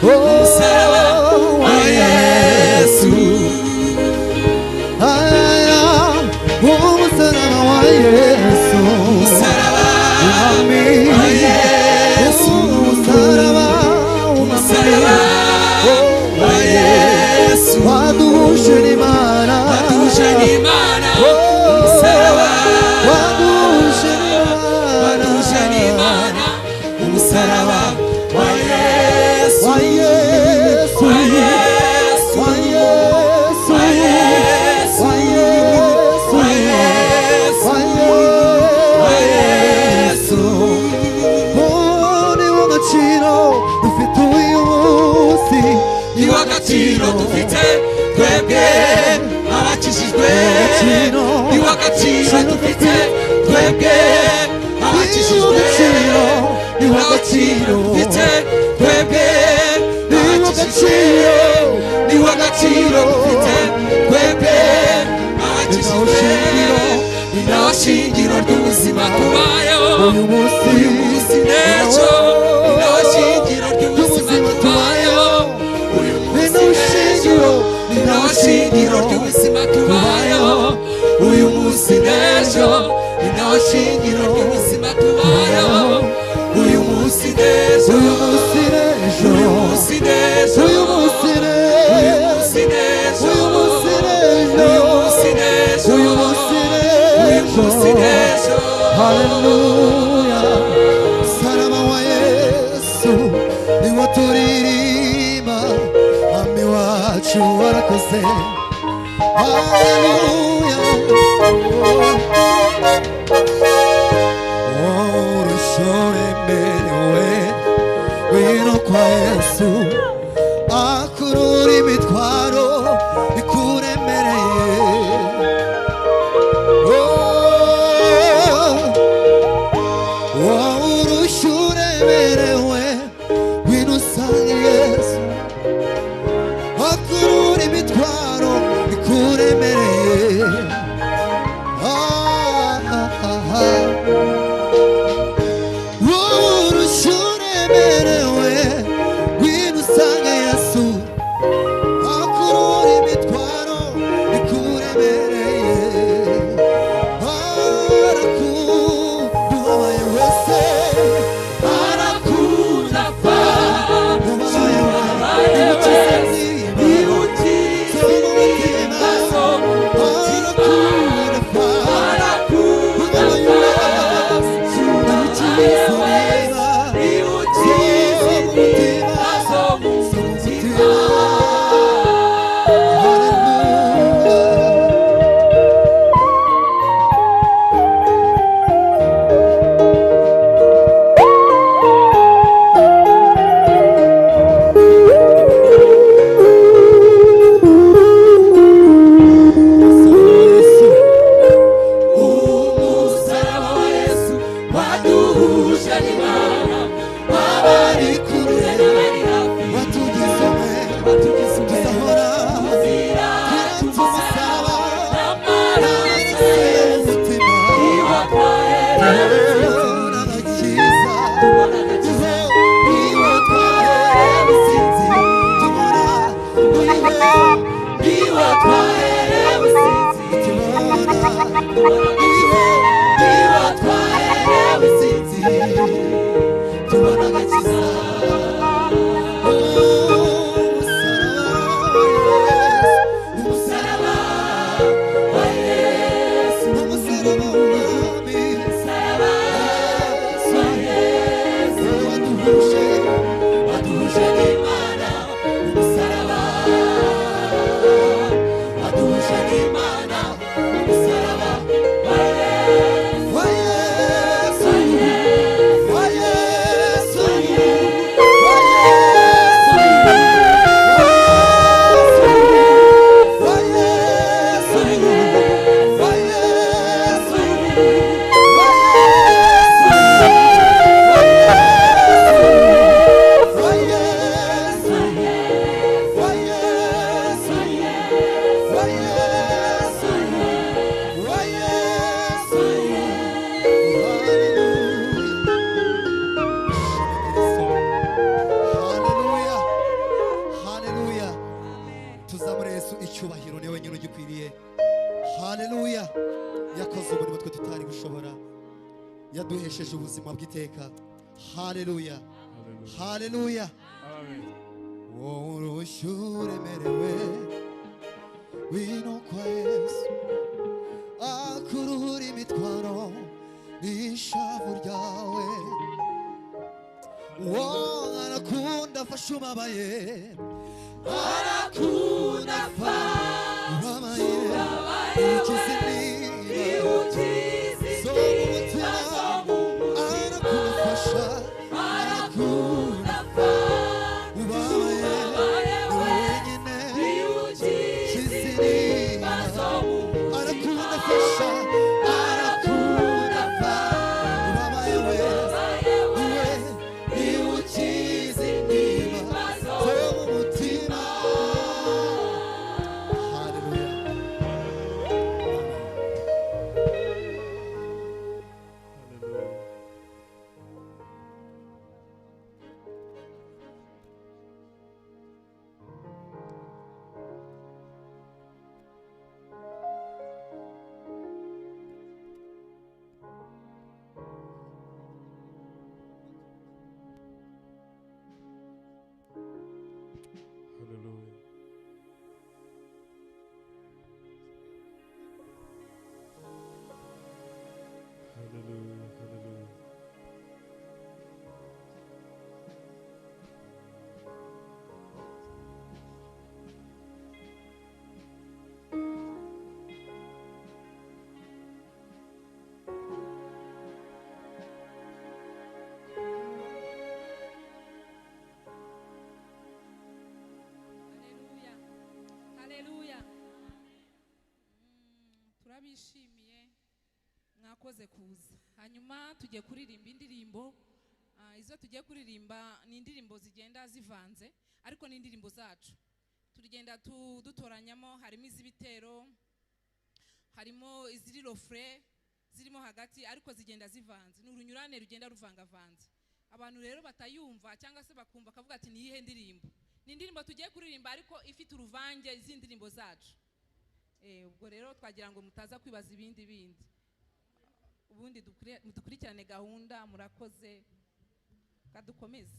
umusaraba wa Yesu, umusaraba wa Yesu, umusaraba wa Yesu, umusaraba wa Yesu, waduhuje n'Imana, waduhuje n'Imana, umusaraba waduhuje n'Imana, umusaraba wa Yesu, wa Yesu, wa Yesu, wa Yesu, wa Yesu, wa Yesu, wa Yesu, wa Yesu. ni w'agaciro dufite uyu munsi, ni w'agaciro dufite twebwe abakijijwe, ni w'agaciro dufite twebwe abakijijwe, ni w'agaciro dufite twebwe abakijijwe, ni w'agaciro dufite twebwe abakijijwe, ni nawo shingiro ry'ubuzima tubayeho uyu munsi, uyu munsi n'ejo, ni nawo shingiro ry'ubuzima tubayeho uyu munsi n'ejo, ni nawo shingiro ry'ubuzima tubayeho uyu munsi n'ejo, ni nawo shingiro ry'ubuzima tubayeho uyu munsi n'ejo, uyu munsi n'ejo, uyu munsi n'ejo, uyu munsi n'ejo, uyu munsi n'ejo, uyu munsi n'ejo, uyu munsi n'ejo, uyu munsi uyu munsi n'ejo. haleluya, umusaraba wa Yesu niwo turirimba, mwami wacu warakoze, haleluya, urushoremerewe wino kwa Yesu, akurura imitwaro ikuremereye, urushoremerewe wino usange Yesu, akurura imitwaro ikuremereye, urushoremerewe wino usange Yesu, yaduhesheje ubuzima bw'iteka. Haleluya, haleluya. Wowe urushya uremerewe wino kwa Yesu akuruhura imitwaro n'ishavu ryawe. Wowe arakunda afasha ubabaye, arakunda afasha ubabaye, ukize imitima zo mu mutima, arakunda afasha, arakunda afasha ubabaye wenyine, ukize imitima zo mu mutima, arakunda afasha, arakunda afasha ubabaye wewe ukize imitima zo mu mutima. Turabishimiye mwakoze kuza. Hanyuma tugiye kuririmba indirimbo. Izo tugiye kuririmba ni indirimbo zigenda zivanze, ariko ni indirimbo zacu. Turigenda dutoranyamo, harimo iz'ibitero, harimo iziri refrain, zirimo hagati, ariko zigenda zivanze. N'urunyurane rugenda ruvangavanze. Abantu rero batayumva cyangwa se bakumva kavuga ati ni iyihe ndirimbo. Ni indirimbo tugiye kuririmba ariko ifite uruvange iz'indirimbo zacu. Ubwo rero twagira ngo mutaza kwibaza ibindi bindi. Ubundi dukurikirane gahunda. Murakoze, kadukomeze.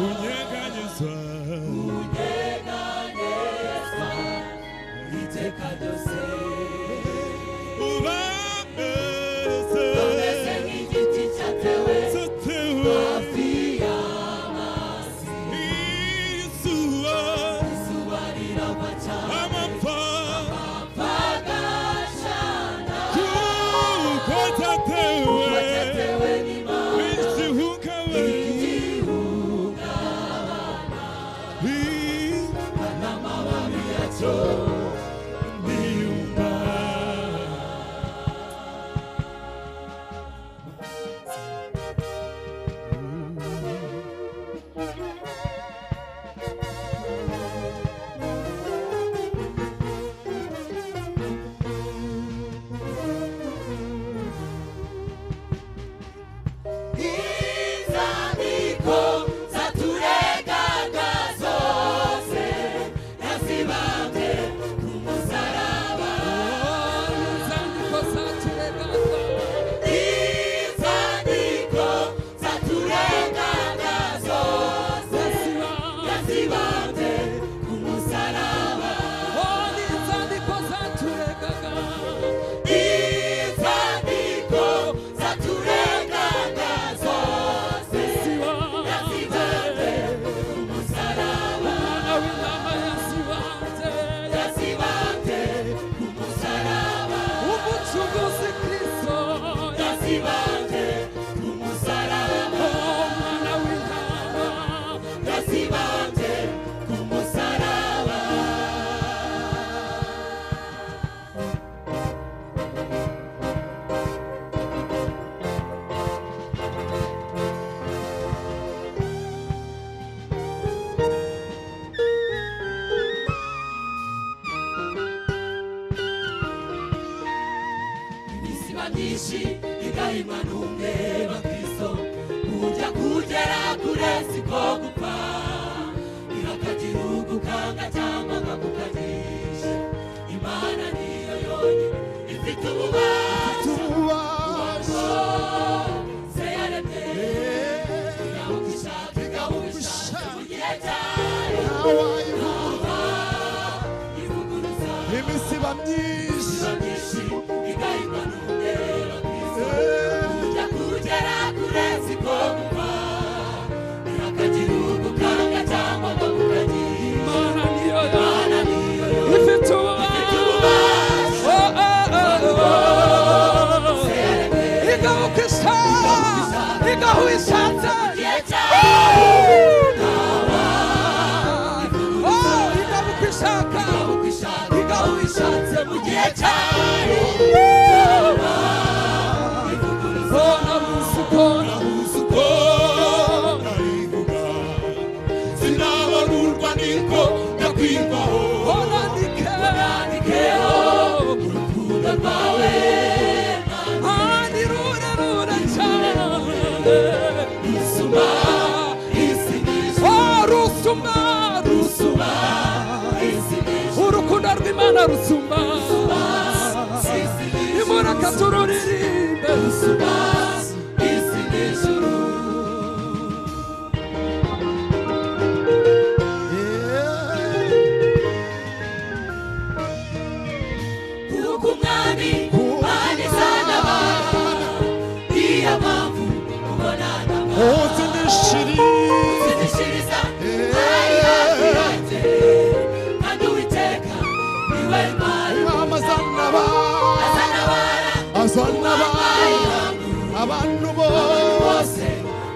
unyeganyezwa iteka ryose ubameze nk'igiti cyatewe hafi y'amazi izuba rirava cyane amapfa agashana kuko cyatewe n'igihungabana n'amababi yacyo niyumva inzandiko zaturegaga zose yazibambye ku musaraba inzandiko zaturegaga inzandiko zaturegaga zose yazibambye ku musaraba inzandiko zaturegaga inzandiko zaturegaga zose yazibambye ku musaraba w'intama yazibambye yazibambye ku musaraba umucunguzi Kristo yazibambye ku musaraba umwana w'intama yazibambye ku musaraba imisiba myinshi igahimwa n'umwe bakristo ujya kugera kure siko gupfa irakagira ugukanga cyangwa akagukanisha imana niyo yonyine ifite ububasha se yaremye igahubishaka igahubishaka mu gihe cyayo ivuguruza imisiba myinshi myinshi igahimwa n'umwe bakristo ujya kugera kure siko gupfa irakagira ugukanga cyangwa akagukanisha imana niyo imana niyo yonyine ifite ububasha igahukisha igahuishatse igahukishaka igahuishatse mu gihe cyayo nabusuko sinabarurwa niko ndakwirwaho onandikeho urukundo rwawe ani rurerure cyane rusuma isi n'ijuru rusuma isi n'ijuru urukundo rw'Imana rusuma isi n'ijuru nimureke tururirimbe rusuma isi n'ijuru kuko umwami maniza n'abantu niyo mpamvu ubonana hose ndishiri zidishiriza ari hafi yanjye kandi uwiteka niwe mpari amazanaba azanaba abantu bose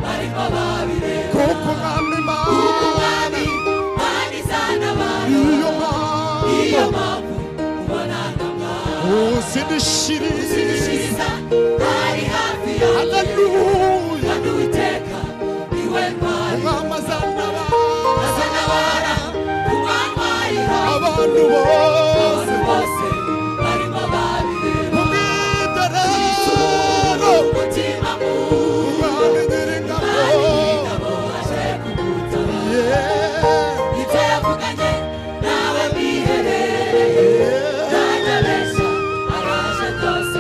barimo babireba kuko umwami kuko umwami maniza n'abantu niyo mpamvu ubonana hose ndishiri zidishiriza ari hafi yanjye haleluya kandi uwiteka niwe mpari amazanaba azanabara ku manywa y'ihangu abantu bose abantu bose barimo babireba umwiderero umutima umwami nyiringabo ingabo aje kugutaba ibyo yavuganye nawe bihereye ntajya abeshya araje byose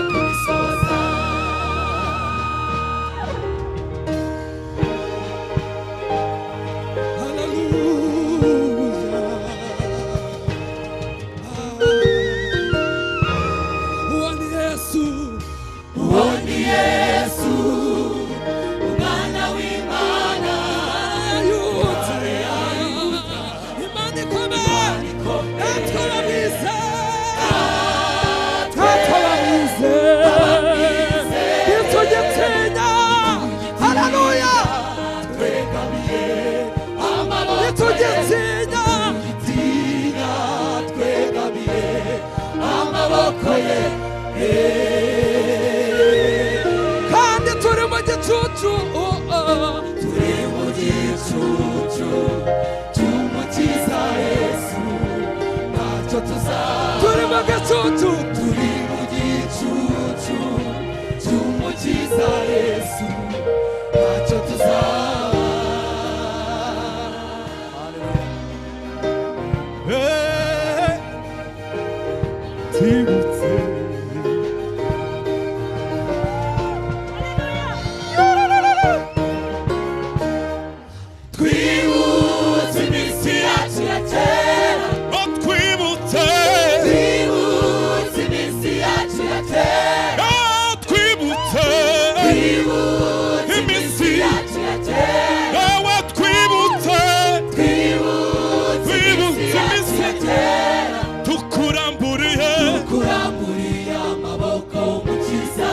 kandi turi mu gicucu turi mu gicucu cy'umukiza Yesu ntacyo tuzaba turi mu gicucu turi mu gicucu cy'umukiza Yesu ntacyo tuzaba twibutse twibutse iminsi yacu ya kera twibutse twibutse iminsi yacu ya kera twibutse twibutse iminsi yacu ya kera twibutse twibutse iminsi yacu ya kera tukuramburiye kuramburiye amaboko umukiza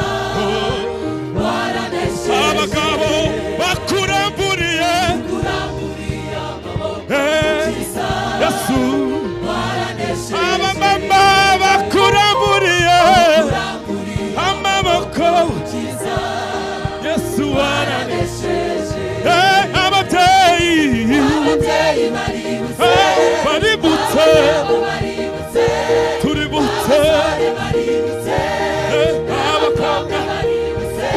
waranesheje abagabo bakuramburiye kuramburiye amaboko umukiza Yesu waranesheje abamama bakuramburiye kuramburiye amaboko umukiza Yesu waranesheje ababyeyi ababyeyi baributse baributse abagabo baributse tuributse abasore baributse abakobwa baributse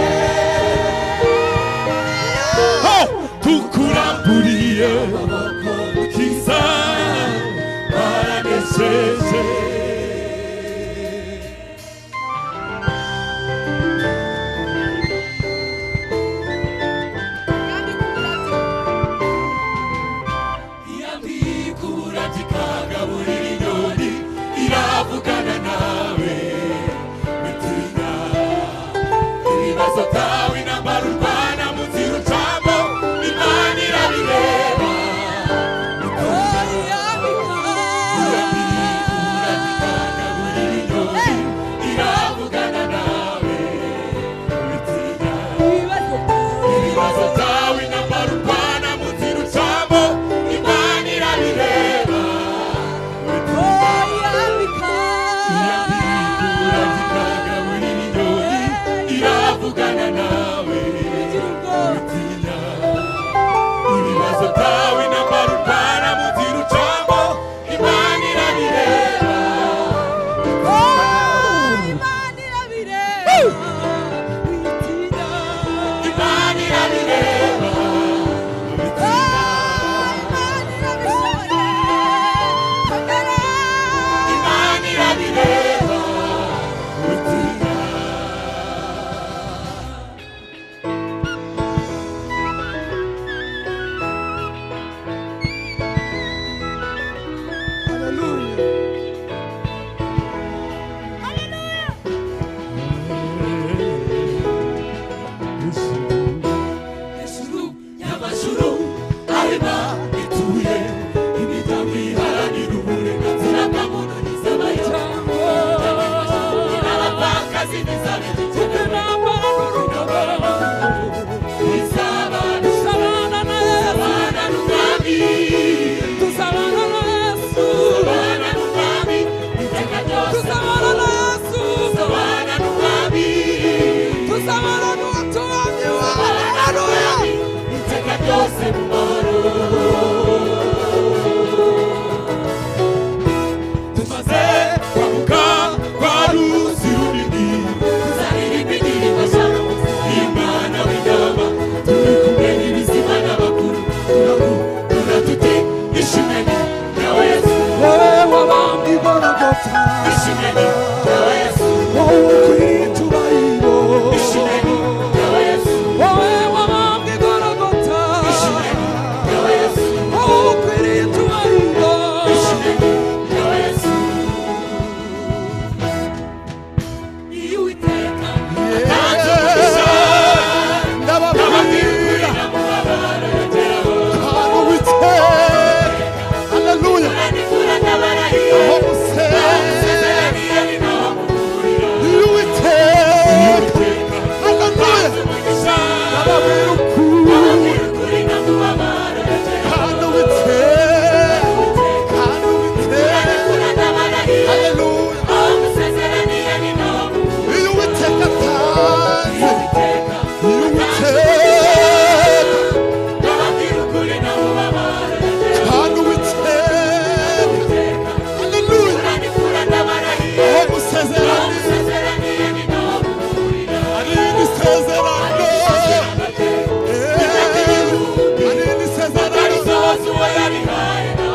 tukuramburiye amaboko kiza baranesheje iyambika uburabyo ikagaburira inyoni iravugana nawe bitinya ibibazo byawe intambara urwana mu nzira ucamo Imana irabireba iravugana nawe bitinya ibibazo byawe intambara urwana mu nzira ucamo Imana irabireba iravugana nawe bitinya ibibazo byawe intambara urwana mu nzira ucamo Imana irabireba Imana irabireba Imana irabireba bitinya hejuru y'amajuru arema ituye imiryango iharanira uburenganzira bwa muntu n'izabayo n'abapfakazi n'izabera ikenewe izabana n'umwami tuzabana n'umwami iteka ryose tuzabana n'umwami iteka ryose mu mahoro tumaze kwambuka rwa ruzi runini tuzaririmba indirimbo nshya y'Imana w'intama turi kumwe n'ibizima n'abakuru turakura tuti ishimwe ni ryawe Yesu wowe wabambwe igorogota ishimwe ni ryawe Yesu wowe ukwiriye icyubahiro ishimwe ni ryawe Yesu wowe wabambwe igorogota ishimwe ni ryawe Yesu wowe ukwiriye icyubahiro ishimwe ni ryawe Yesu iyo Uwiteka atanze umugisha ndababwira n'amababaro yageraho kandi uwiteka haleluya urandikura n'abarahiye aho musenga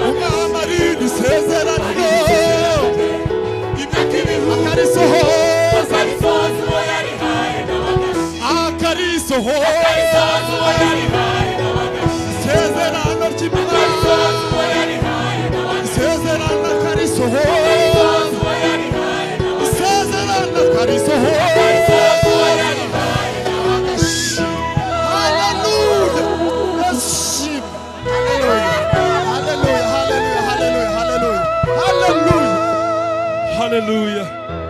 umwami arinda isezerano akarisohoza isezerano ry'imana isezerano akarisohoza isezerano akarisohoza. Hallelujah.